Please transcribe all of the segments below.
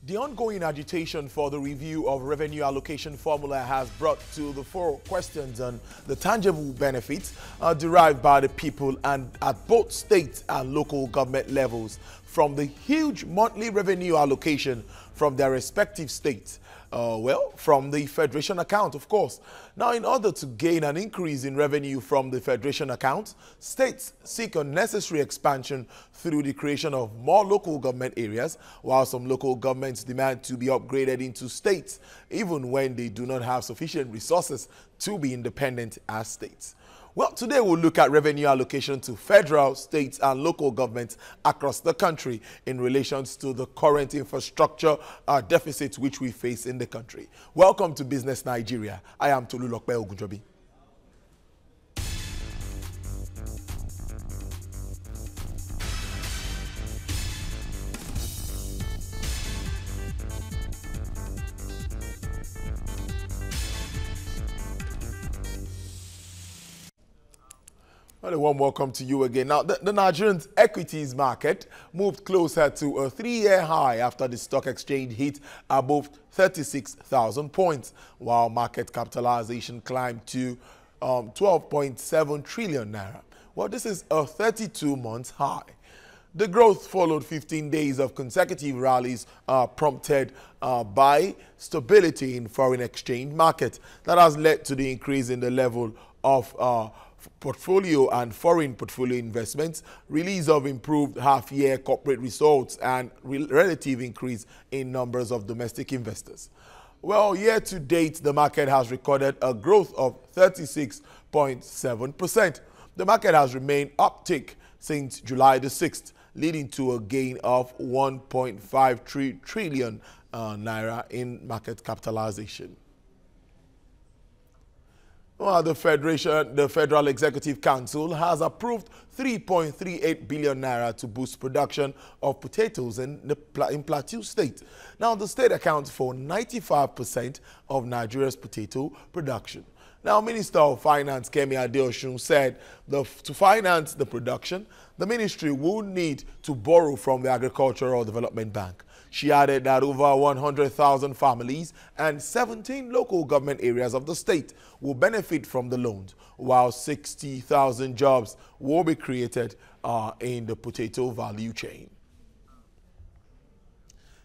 The ongoing agitation for the review of revenue allocation formula has brought to the fore questions on the tangible benefits derived by the people and at both state and local government levels from the huge monthly revenue allocation from their respective states. From the Federation account, of course. Now, in order to gain an increase in revenue from the Federation account, states seek unnecessary expansion through the creation of more local government areas, while some local governments demand to be upgraded into states, even when they do not have sufficient resources to be independent as states. Well, today we'll look at revenue allocation to federal, state, and local governments across the country in relation to the current infrastructure deficits which we face in the country. Welcome to Business Nigeria. I am Tolulokpe Ogunjobi. Well, a warm welcome to you again. Now, the Nigerian equities market moved closer to a three-year high after the stock exchange hit above 36,000 points, while market capitalization climbed to 12.7 trillion naira. Well, this is a 32-month high. The growth followed 15 days of consecutive rallies prompted by stability in foreign exchange market. That has led to the increase in the level of portfolio and foreign portfolio investments, release of improved half-year corporate results, and relative increase in numbers of domestic investors. Well, year to date, the market has recorded a growth of 36.7%. The market has remained uptick since July the 6th, leading to a gain of 1.53 trillion naira in market capitalization. Well, the Federal Executive Council has approved 3.38 billion naira to boost production of potatoes in Plateau State. Now, the state accounts for 95% of Nigeria's potato production. Now, Minister of Finance Kemi Adeosun said to finance the production, the ministry will need to borrow from the Agricultural Development Bank. She added that over 100,000 families and 17 local government areas of the state will benefit from the loans, while 60,000 jobs will be created in the potato value chain.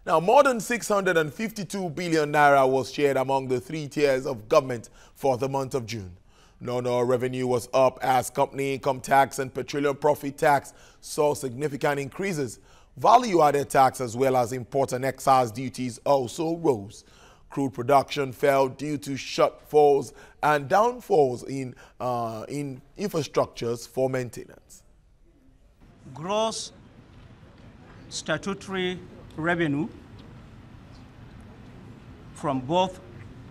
Now, more than 652 billion naira was shared among the three tiers of government for the month of June. Non-oil revenue was up as company income tax and petroleum profit tax saw significant increases. Value-added tax as well as import and excise duties also rose. Crude production fell due to shortfalls and downfalls in infrastructures for maintenance. Gross statutory revenue from both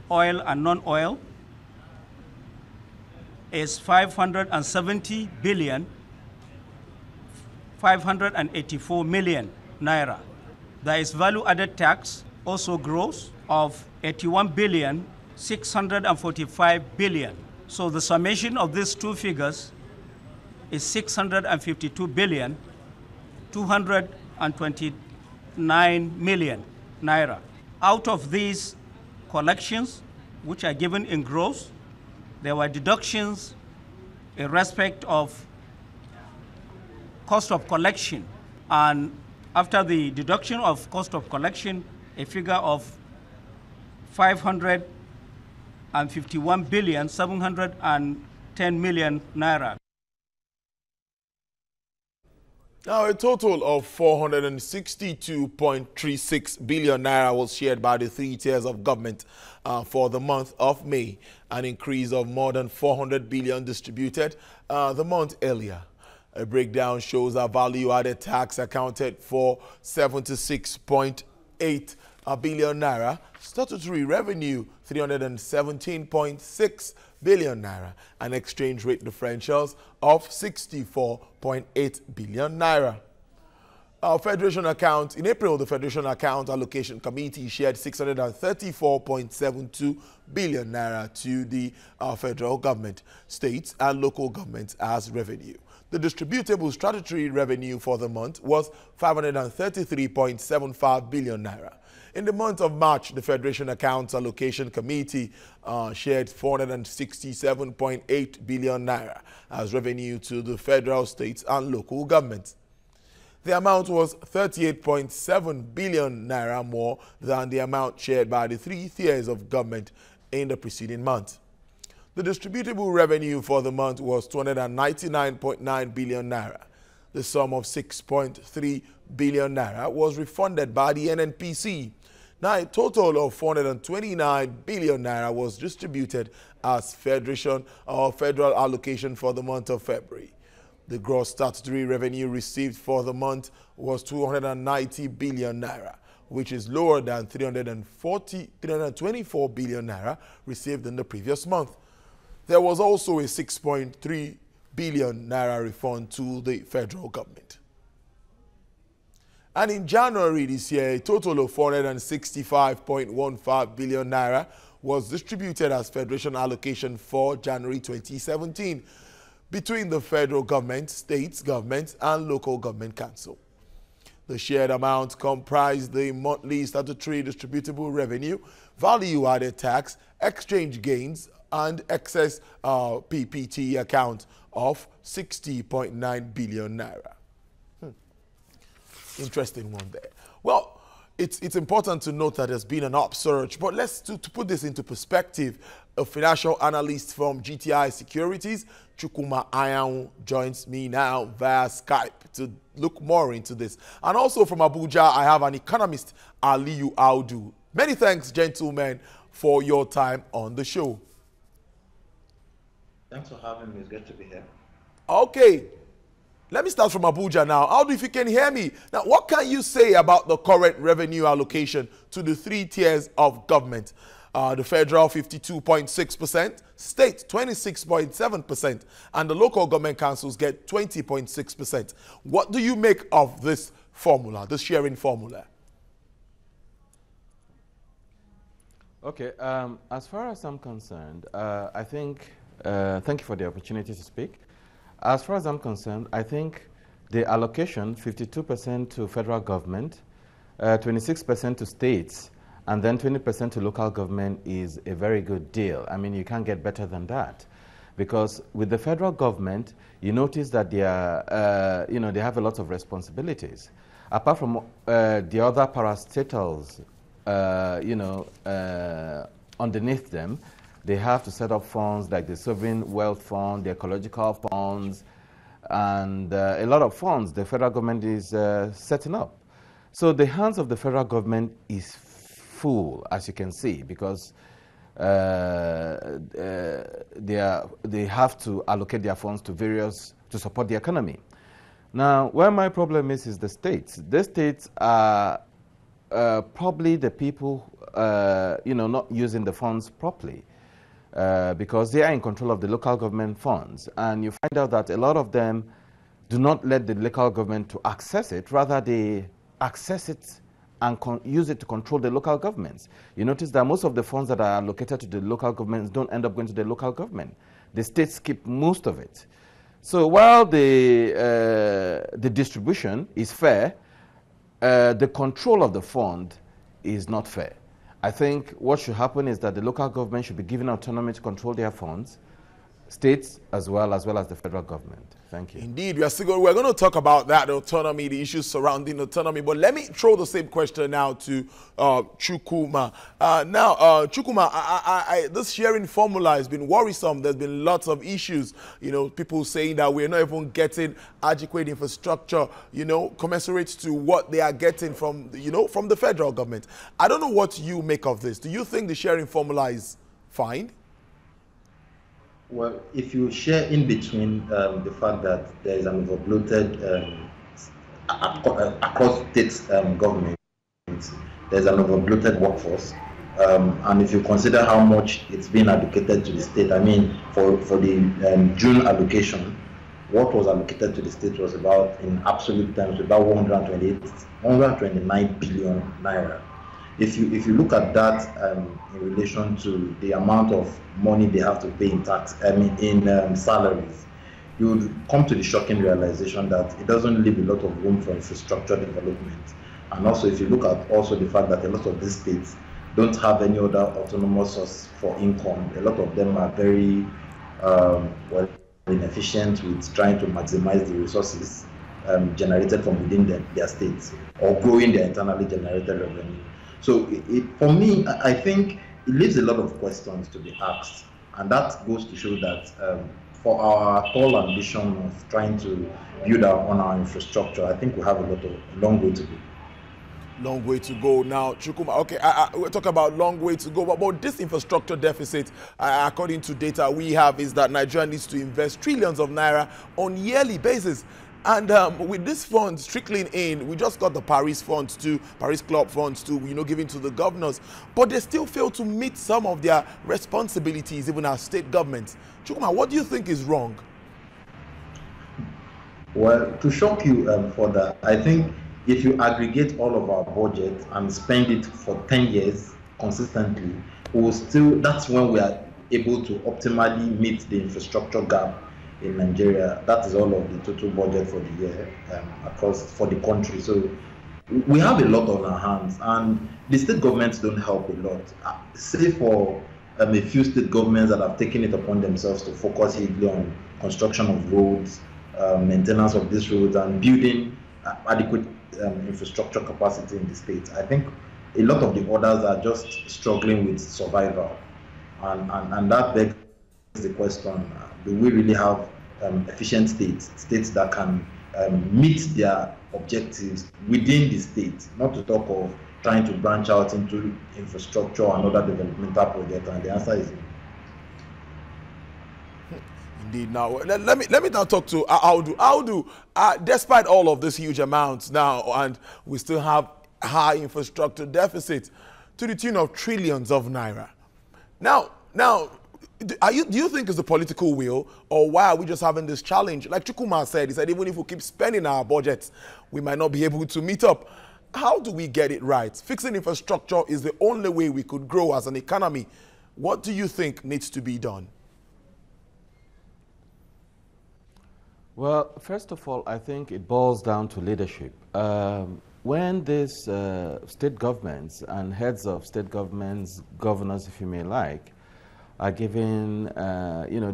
oil and non-oil is 570 billion 584 million naira. There is value-added tax also grows of 81 billion 645 billion. So the summation of these two figures is 652 billion 229 million naira. Out of these collections, which are given in gross, there were deductions in respect of cost of collection, and after the deduction of cost of collection, a figure of 551 billion 710 million naira. Now, a total of 462.36 billion naira was shared by the three tiers of government for the month of May, an increase of more than 400 billion distributed the month earlier. A breakdown shows that value-added tax accounted for 76.8 billion naira, statutory revenue 317.6 billion naira, and exchange rate differentials of 64.8 billion naira. Our Federation account, in April, the Federation Account Allocation Committee shared 634.72 billion naira to the federal government, states, and local governments as revenue. The distributable statutory revenue for the month was 533.75 billion naira. In the month of March, the Federation Accounts Allocation Committee shared 467.8 billion naira as revenue to the federal, states and local governments. The amount was 38.7 billion naira more than the amount shared by the three tiers of government in the preceding month. The distributable revenue for the month was 299.9 billion naira. The sum of 6.3 billion naira was refunded by the NNPC. Now, a total of 429 billion naira was distributed as federal allocation for the month of February. The gross statutory revenue received for the month was 290 billion naira, which is lower than 324 billion naira received in the previous month. There was also a 6.3 billion naira refund to the federal government. And in January this year, a total of 465.15 billion naira was distributed as federation allocation for January 2017 between the federal government, states governments, and local government council. The shared amount comprised the monthly statutory distributable revenue, value-added tax, exchange gains, and excess PPT account of 60.9 billion naira. Interesting one there. Well, it's important to note that there's been an upsurge, but let's to put this into perspective, a financial analyst from GTI Securities, Chukwuma Anyanwu, joins me now via Skype to look more into this. And also from Abuja, I have an economist, Aliyu Audu. Many thanks, gentlemen, for your time on the show. Thanks for having me. It's good to be here. Okay. Let me start from Abuja now. Audu, if you can hear me. Now, what can you say about the current revenue allocation to the three tiers of government? The federal 52.6%, state 26.7%, and the local government councils get 20.6%. What do you make of this formula, this sharing formula? Okay, as far as I'm concerned, I think, thank you for the opportunity to speak. As far as I'm concerned, I think the allocation, 52% to federal government, 26% to states, and then 20% to local government is a very good deal. I mean, you can't get better than that. Because with the federal government, you notice that they are, they have a lot of responsibilities. Apart from the other parastatals, underneath them, they have to set up funds like the Sovereign Wealth Fund, the Ecological Funds, and a lot of funds the federal government is setting up. So the hands of the federal government is full, as you can see, because they have to allocate their funds to support the economy. Now, where my problem is the states. The states are probably the people, not using the funds properly. Because they are in control of the local government funds, and you find out that a lot of them do not let the local government to access it, rather they access it and use it to control the local governments. You notice that most of the funds that are allocated to the local governments don't end up going to the local government. The states keep most of it. So while the distribution is fair, the control of the fund is not fair. I think what should happen is that the local government should be given autonomy to control their funds, states as well as the federal government. Thank you. Indeed, we're going to talk about that, the autonomy, the issues surrounding autonomy. But let me throw the same question now to Chukwuma. Chukwuma, this sharing formula has been worrisome. There's been lots of issues. People saying that we're not even getting adequate infrastructure, commensurate to what they are getting from, from the federal government. I don't know what you make of this. Do you think the sharing formula is fine? Well, if you share in between the fact that there is an overbloated across states government, there's an overbloated workforce, and if you consider how much it's been allocated to the state, I mean, for the June allocation, what was allocated to the state was about, in absolute terms, about 129 billion naira. If you look at that in relation to the amount of money they have to pay in tax, in salaries, you would come to the shocking realization that it doesn't leave a lot of room for infrastructure development. And also, if you look at also the fact that a lot of these states don't have any other autonomous source for income, a lot of them are very well inefficient with trying to maximize the resources generated from within their states or growing their internally generated revenue. So for me, I think it leaves a lot of questions to be asked, and that goes to show that for our tall ambition of trying to build on our infrastructure, I think we have a long way to go. Long way to go now, Chukwuma. Okay, we're talking about long way to go, but this infrastructure deficit, according to data we have, is that Nigeria needs to invest trillions of naira on yearly basis. And with this fund trickling in, we just got the Paris funds too, Paris Club funds too, given to the governors, but they still fail to meet some of their responsibilities, even as state governments. Chukwuma, what do you think is wrong? Well, to shock you further, I think if you aggregate all of our budget and spend it for 10 years consistently, that's when we are able to optimally meet the infrastructure gap in Nigeria. That is all of the total budget for the year for the country. So we have a lot on our hands, and the state governments don't help a lot. Say for a few state governments that have taken it upon themselves to focus heavily on construction of roads, maintenance of these roads, and building adequate infrastructure capacity in the state. I think a lot of the others are just struggling with survival, and that begs the question: do we really have efficient states that can meet their objectives within the state? Not to talk of trying to branch out into infrastructure and other developmental projects, and the answer is no. Indeed. Now, let me now talk to Audu. Despite all of this huge amounts now, and we still have high infrastructure deficit to the tune of trillions of naira. Now, do you think it's the political will, or why are we just having this challenge? Like Chukwuma said, he said even if we keep spending our budgets, we might not be able to meet up. How do we get it right? Fixing infrastructure is the only way we could grow as an economy. What do you think needs to be done? Well, first of all, I think it boils down to leadership. When these state governments and heads of state governments, governors, if you may like, are given,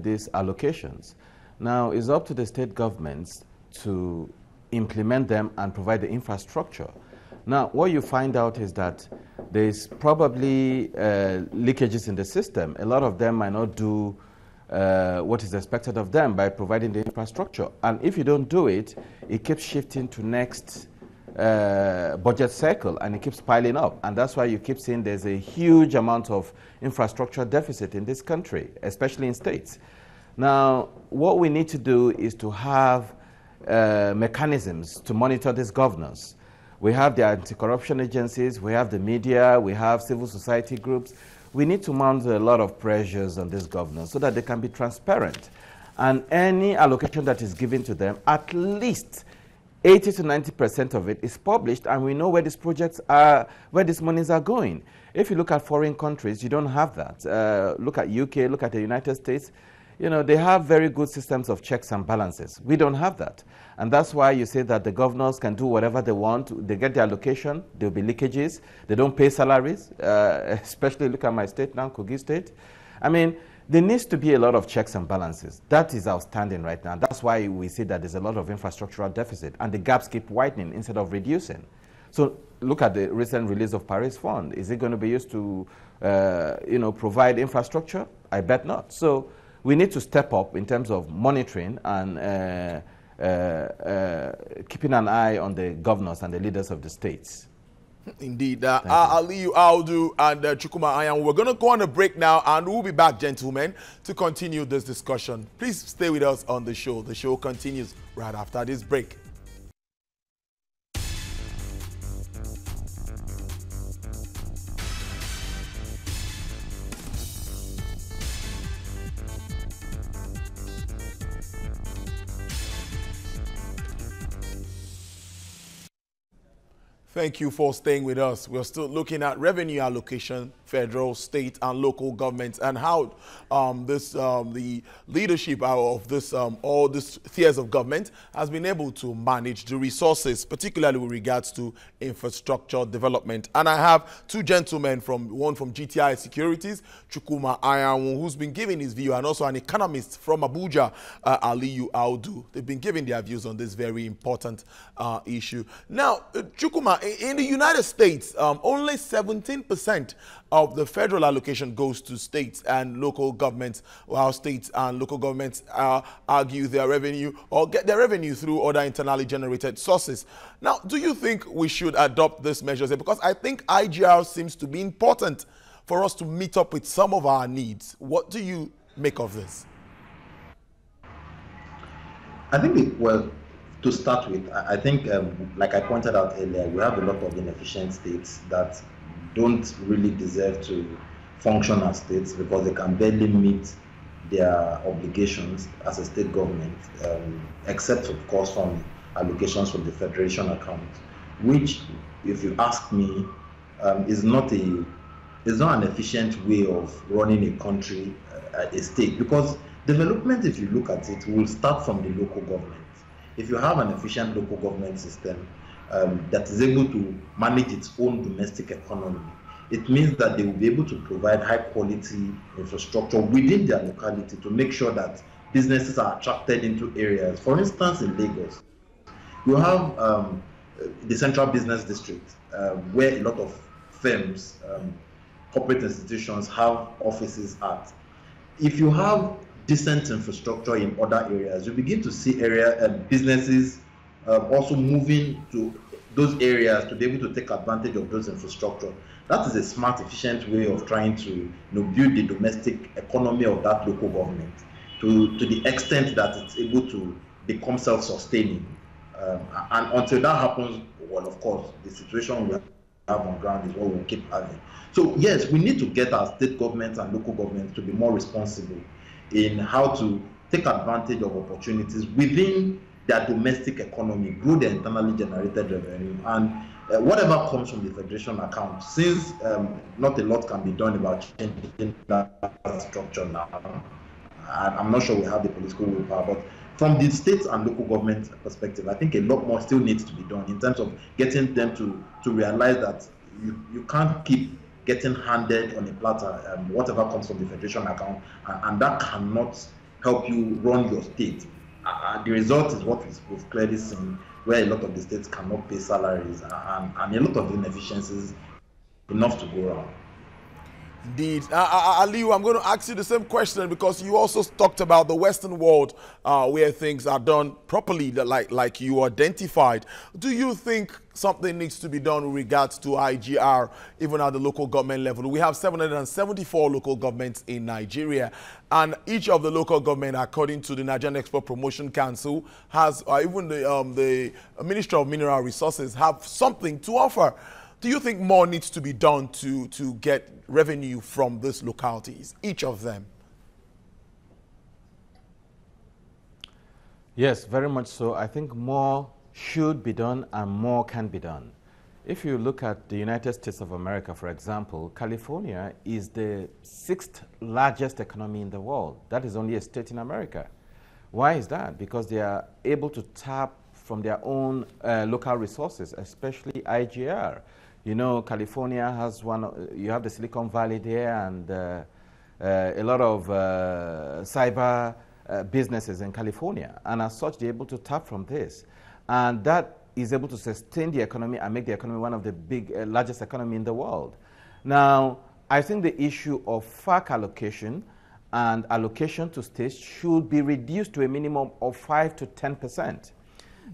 these allocations, now it's up to the state governments to implement them and provide the infrastructure. Now, what you find out is that there's probably leakages in the system. A lot of them might not do what is expected of them by providing the infrastructure. And if you don't do it, it keeps shifting to next budget cycle, and it keeps piling up. And that's why you keep seeing there's a huge amount of infrastructure deficit in this country, especially in states. Now, what we need to do is to have mechanisms to monitor these governors. We have the anti-corruption agencies, we have the media, we have civil society groups. We need to mount a lot of pressures on these governors so that they can be transparent. And any allocation that is given to them, at least 80 to 90% of it is published, and we know where these projects are, where these monies are going. If you look at foreign countries, you don't have that. Look at UK, look at the United States. They have very good systems of checks and balances. We don't have that. And that's why you say that the governors can do whatever they want. They get their allocation, there'll be leakages. They don't pay salaries, especially look at my state now, Kogi State. I mean, there needs to be a lot of checks and balances. That is outstanding right now. That's why we see that there's a lot of infrastructural deficit, and the gaps keep widening instead of reducing. So look at the recent release of Paris Fund. Is it going to be used to provide infrastructure? I bet not. So we need to step up in terms of monitoring and keeping an eye on the governors and the leaders of the states. Indeed. Aliyu Audu and Chukwuma Anyanwu. We're going to go on a break now, and we'll be back, gentlemen, to continue this discussion. Please stay with us on the show. The show continues right after this break. Thank you for staying with us. We're still looking at revenue allocation, federal, state, and local governments, and how the leadership of this all these tiers of government has been able to manage the resources, particularly with regards to infrastructure development. And I have two gentlemen, one from GTI Securities, Chukwuma Ayawu, who's been giving his view, and also an economist from Abuja, Aliyu Audu. They've been giving their views on this very important issue. Now, Chukwuma, in the United States, only 17% of the federal allocation goes to states and local governments, while states and local governments argue their revenue or get their revenue through other internally generated sources. Now, do you think we should adopt these measures? Because I think IGR seems to be important for us to meet up with some of our needs. What do you make of this? I think, well, to start with, I think, like I pointed out earlier, we have a lot of inefficient states that don't really deserve to function as states because they can barely meet their obligations as a state government, except, of course, from allocations from the federation account, which, if you ask me, is not an efficient way of running a country, a state, because development, if you look at it, will start from the local government. If you have an efficient local government system that is able to manage its own domestic economy, it means that they will be able to provide high quality infrastructure within their locality to make sure that businesses are attracted into areas. For instance, in Lagos, you have the Central Business District, where a lot of firms, corporate institutions have offices at. If you have decent infrastructure in other areas, you begin to see businesses also moving to those areas to be able to take advantage of those infrastructure. That is a smart, efficient way of trying to build the domestic economy of that local government to the extent that it's able to become self-sustaining. And until that happens, well, of course, the situation we have on ground is what we'll keep having. So yes, we need to get our state governments and local governments to be more responsible in how to take advantage of opportunities within their domestic economy, grow their internally generated revenue, and whatever comes from the federation account, since not a lot can be done about changing that structure now. I'm not sure we have the political willpower, but from the state and local government perspective, I think a lot more still needs to be done in terms of getting them to realize that you can't keep getting handed on a platter whatever comes from the federation account, and that cannot help you run your state. The result is what we've clearly seen, where a lot of the states cannot pay salaries and a lot of inefficiencies enough to go around. Indeed. Aliyu, I'm going to ask you the same question because you also talked about the Western world where things are done properly, like you identified. Do you think something needs to be done with regards to IGR, even at the local government level? We have 774 local governments in Nigeria, and each of the local government, according to the Nigerian Export Promotion Council, has, even the Ministry of Mineral Resources, have something to offer. Do you think more needs to be done to get revenue from these localities, each of them? Yes, very much so. I think more should be done and more can be done. If you look at the United States of America, for example, California is the 6th largest economy in the world. That is only a state in America. Why is that? Because they are able to tap from their own local resources, especially IGR. You know, California has you have the Silicon Valley there and a lot of cyber businesses in California. And as such, they're able to tap from this. And that is able to sustain the economy and make the economy one of the largest economy in the world. Now, I think the issue of FARC allocation and allocation to states should be reduced to a minimum of 5 to 10%,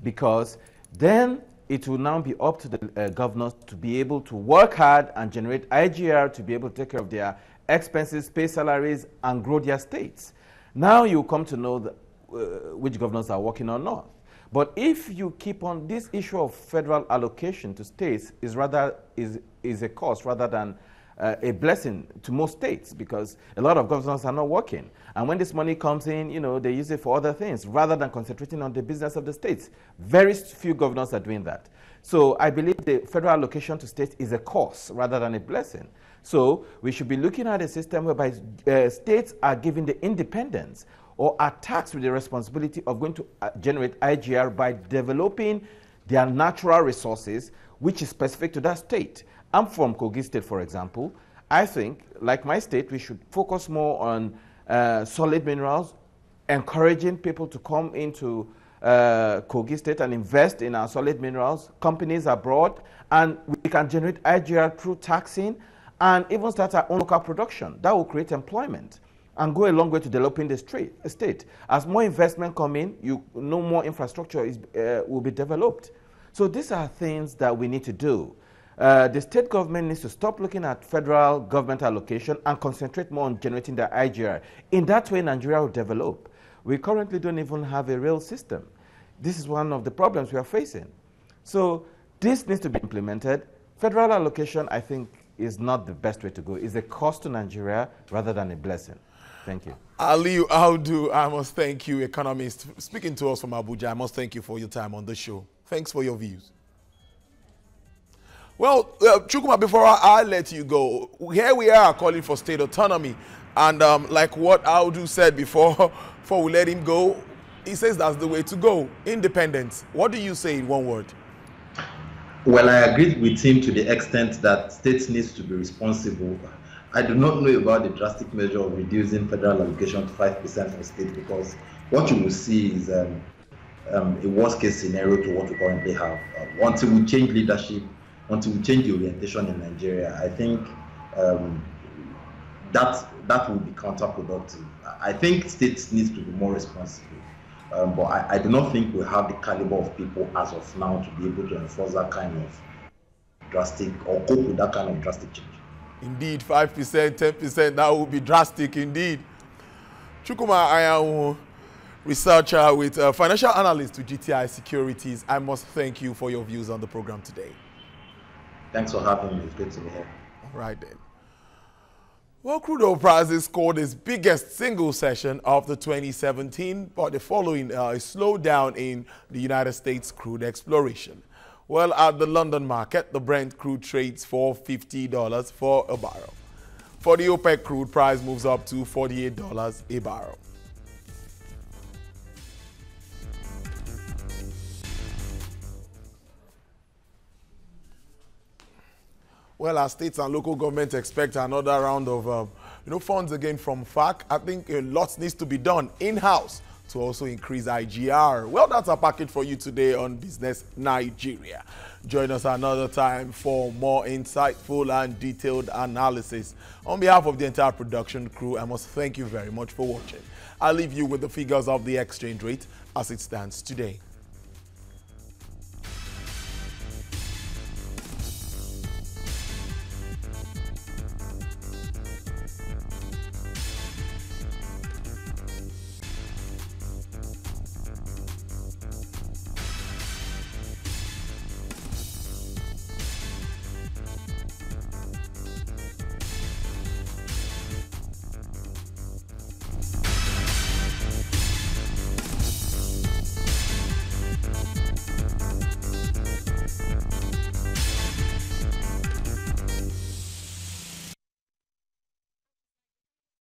because then it will now be up to the governors to be able to work hard and generate IGR to be able to take care of their expenses, pay salaries, and grow their states. Now you come to know which governors are working or not. But if you keep on this issue of federal allocation to states is a cost rather than a blessing to most states because a lot of governors are not working. And when this money comes in, you know, they use it for other things rather than concentrating on the business of the states. Very few governors are doing that. So I believe the federal allocation to states is a curse rather than a blessing. So we should be looking at a system whereby states are given the independence or are taxed with the responsibility of going to generate IGR by developing their natural resources, which is specific to that state. I'm from Kogi State, for example. I think, like my state, we should focus more on solid minerals, encouraging people to come into Kogi State and invest in our solid minerals, companies abroad, and we can generate IGR through taxing and even start our own local production. That will create employment and go a long way to developing the state. As more investment come in, more infrastructure will be developed. So these are things that we need to do. The state government needs to stop looking at federal government allocation and concentrate more on generating the IGR. In that way, Nigeria will develop. We currently don't even have a real system. This is one of the problems we are facing. So this needs to be implemented. Federal allocation, I think, is not the best way to go. It's a cost to Nigeria rather than a blessing. Thank you. Aliyu Audu, I must thank you, economist, speaking to us from Abuja. I must thank you for your time on the show. Thanks for your views. Well, Chukwuma, before I let you go, here we are calling for state autonomy. And like what Audu said before we let him go, he says that's the way to go, independence. What do you say in one word? Well, I agree with him to the extent that states need to be responsible. I do not know about the drastic measure of reducing federal allocation to 5% for states, because what you will see is a worst case scenario to what we currently have. Until we change leadership, until we change the orientation in Nigeria, I think that will be counterproductive. I think states need to be more responsible. But I do not think we have the caliber of people as of now to be able to enforce that kind of drastic or cope with that kind of drastic change. Indeed, 5%, 10%, that would be drastic indeed. Chukwuma Anyanwu, researcher with financial analyst to GTI Securities. I must thank you for your views on the program today. Thanks for having me. It's good to be here. All right then. Well, crude oil prices scored its biggest single session of the 2017, but the following a slowdown in the United States crude exploration. Well, at the London market, the Brent crude trades for $50 for a barrel. For the OPEC crude, price moves up to $48 a barrel. Well, as states and local governments expect another round of funds again from FARC, I think a lot needs to be done in-house to also increase IGR. Well, that's our package for you today on Business Nigeria. Join us another time for more insightful and detailed analysis. On behalf of the entire production crew, I must thank you very much for watching. I'll leave you with the figures of the exchange rate as it stands today.